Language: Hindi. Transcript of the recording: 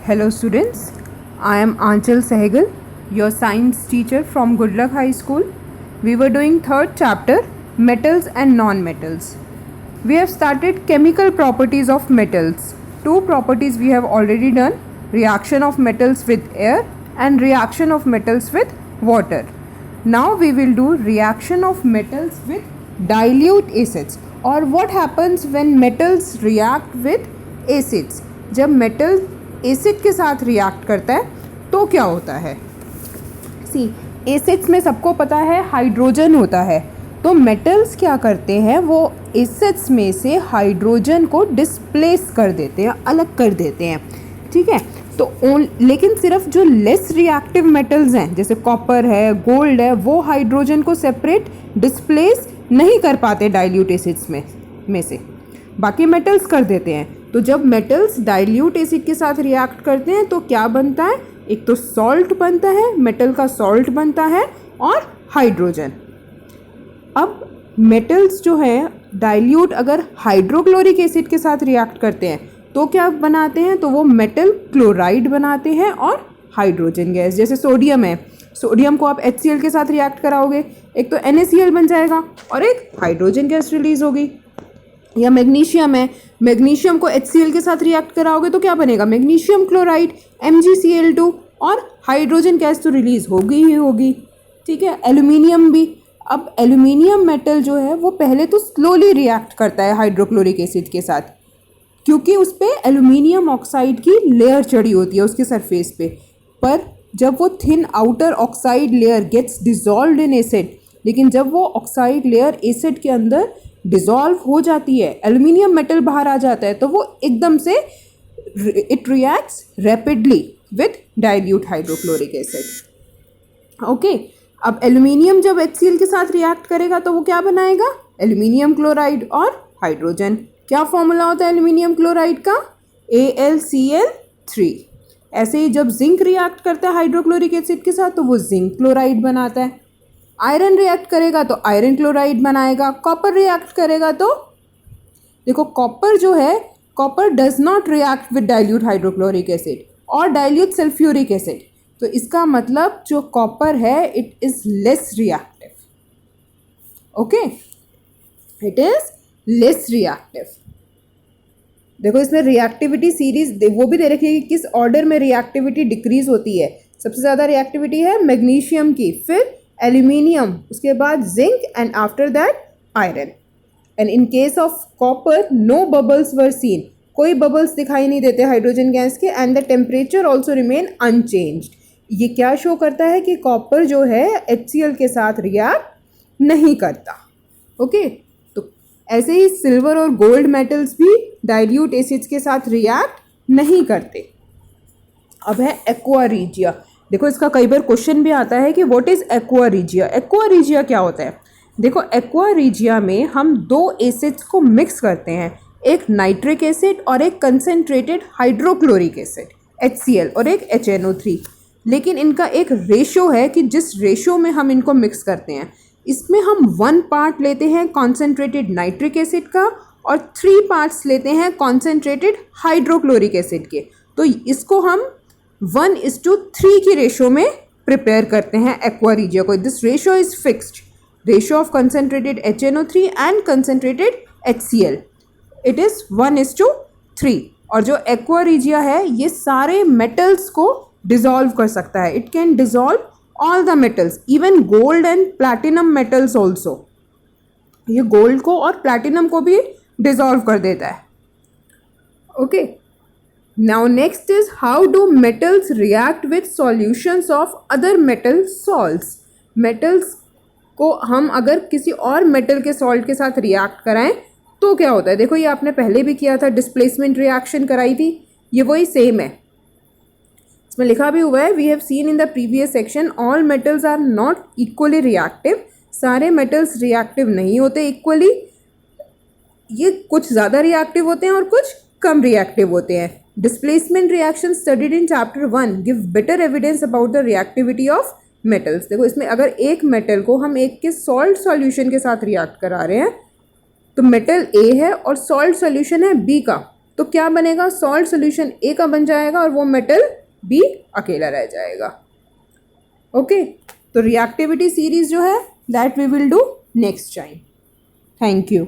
Hello students, I am Aanchal Sehgal, your science teacher from Good Luck High School. We were doing third chapter, metals and non-metals. We have started chemical properties of metals. Two properties we have already done, reaction of metals with air and reaction of metals with water. Now we will do reaction of metals with dilute acids. Or what happens when metals react with acids? जब मेटल एसिड के साथ रिएक्ट करता है तो क्या होता है? सी एसिड्स में सबको पता है हाइड्रोजन होता है, तो मेटल्स क्या करते हैं, वो एसिड्स में से हाइड्रोजन को डिस्प्लेस कर देते हैं, अलग कर देते हैं. ठीक है, तो लेकिन सिर्फ जो लेस रिएक्टिव मेटल्स हैं जैसे कॉपर है, गोल्ड है, वो हाइड्रोजन को सेपरेट डिस्प्लेस नहीं कर पाते डाइल्यूट एसिड्स में से. बाकी मेटल्स कर देते हैं. तो जब मेटल्स डाइल्यूट एसिड के साथ रिएक्ट करते हैं तो क्या बनता है? एक तो सॉल्ट बनता है, मेटल का सॉल्ट बनता है और हाइड्रोजन. अब मेटल्स जो हैं डाइल्यूट अगर हाइड्रोक्लोरिक एसिड के साथ रिएक्ट करते हैं तो क्या बनाते हैं? तो वो मेटल क्लोराइड बनाते हैं और हाइड्रोजन गैस. जैसे सोडियम है, सोडियम को आप HCl के साथ रिएक्ट कराओगे, एक तो NaCl बन जाएगा और एक हाइड्रोजन गैस रिलीज होगी. या मैग्नीशियम है, मैग्नीशियम को HCl के साथ रिएक्ट कराओगे तो क्या बनेगा? मैग्नीशियम क्लोराइड MgCl2 और हाइड्रोजन गैस तो रिलीज होगी ही होगी. ठीक है, एल्यूमिनियम भी. अब एल्यूमिनियम मेटल जो है वो पहले तो स्लोली रिएक्ट करता है हाइड्रोक्लोरिक एसिड के साथ, क्योंकि उस पर एल्यूमिनियम ऑक्साइड की लेयर चढ़ी होती है उसके सरफेस पे. पर जब वो thin outer oxide layer gets dissolved in acid, लेकिन जब वो ऑक्साइड लेयर एसिड के अंदर डिज़ोल्व हो जाती है, एल्यूमिनियम मेटल बाहर आ जाता है, तो वो एकदम से it reacts rapidly with dilute hydrochloric acid. Okay, अब एल्यूमिनियम जब HCl के साथ रिएक्ट करेगा तो वो क्या बनाएगा? एल्यूमिनियम क्लोराइड और हाइड्रोजन. क्या फॉर्मूला होता है एल्यूमिनियम क्लोराइड का? AlCl3. ऐसे ही जब जिंक रिएक्ट करता है हाइड्रोक्लोरिक एसिड के साथ तो वो जिंक क्लोराइड बनाता है. आयरन रिएक्ट करेगा तो आयरन क्लोराइड बनाएगा. कॉपर रिएक्ट करेगा तो देखो, कॉपर जो है, copper does not react with dilute hydrochloric acid और डाइल्यूट सल्फ्यूरिक एसिड. तो इसका मतलब जो कॉपर है it is less reactive. Okay, it is less reactive. देखो इसमें रिएक्टिविटी सीरीज वो भी दे रखी है कि किस ऑर्डर में रिएक्टिविटी डिक्रीज होती है. सबसे ज़्यादा रिएक्टिविटी है मैग्नीशियम की, फिर एल्यूमिनियम, उसके बाद zinc and after that iron. And in case of copper no bubbles were seen, कोई बबल्स दिखाई नहीं देते हाइड्रोजन गैस के. And the temperature also remain unchanged. ये क्या शो करता है कि कॉपर जो है HCl के साथ रिएक्ट नहीं करता. ओके, तो ऐसे ही सिल्वर और गोल्ड मेटल्स भी डाइल्यूट एसिड्स के साथ रिएक्ट नहीं करते. अब है एक्वा रीजिया. देखो इसका कई बार क्वेश्चन भी आता है कि what is aqua regia. Aqua regia क्या होता है? देखो एक्वा रीजिया में हम दो एसिड्स को मिक्स करते हैं, एक नाइट्रिक एसिड और एक कंसेंट्रेटेड हाइड्रोक्लोरिक एसिड HCl और एक HNO3. लेकिन इनका एक रेशो है कि जिस रेशो में हम इनको मिक्स करते हैं, इसमें हम 1 पार्ट लेते हैं कॉन्सेंट्रेटेड नाइट्रिक एसिड का और 3 पार्ट्स लेते हैं कॉन्सेंट्रेटेड हाइड्रोक्लोरिक एसिड के. तो इसको हम 1:3 की रेशो में प्रिपेयर करते हैं एक्वा रीजिया को. This ratio is fixed, ratio of concentrated HNO3 and concentrated HCl, it is 1:3. और जो एक्वा रीजिया है ये सारे मेटल्स को डिजॉल्व कर सकता है. It can dissolve all the metals, even gold and platinum metals also. ये गोल्ड को और प्लैटिनम को भी डिजॉल्व कर देता है. Okay, now next is how do metals react with solutions of other metal salts. metals को हम अगर किसी और मेटल के सॉल्ट के साथ रिएक्ट कराएं तो क्या होता है? देखो ये आपने पहले भी किया था, डिस्प्लेसमेंट रिएक्शन कराई थी, ये वही सेम है. इसमें लिखा भी हुआ है we have seen in the previous section all metals are not equally reactive. सारे मेटल्स रिएक्टिव नहीं होते इक्वली, ये कुछ ज़्यादा रिएक्टिव होते हैं और कुछ कम रिएक्टिव होते हैं. Displacement reaction studied in chapter 1 give better evidence about the reactivity of metals. देखो इसमें अगर एक मेटल को हम एक के सॉल्ट सॉल्यूशन के साथ रिएक्ट करा रहे हैं तो मेटल A है और सॉल्ट सॉल्यूशन है B का, तो क्या बनेगा, सॉल्ट सोल्यूशन ए का बन जाएगा और वो मेटल बी अकेला रह जाएगा। ओके, तो रिएक्टिविटी सीरीज जो है that we will do next time. Thank you.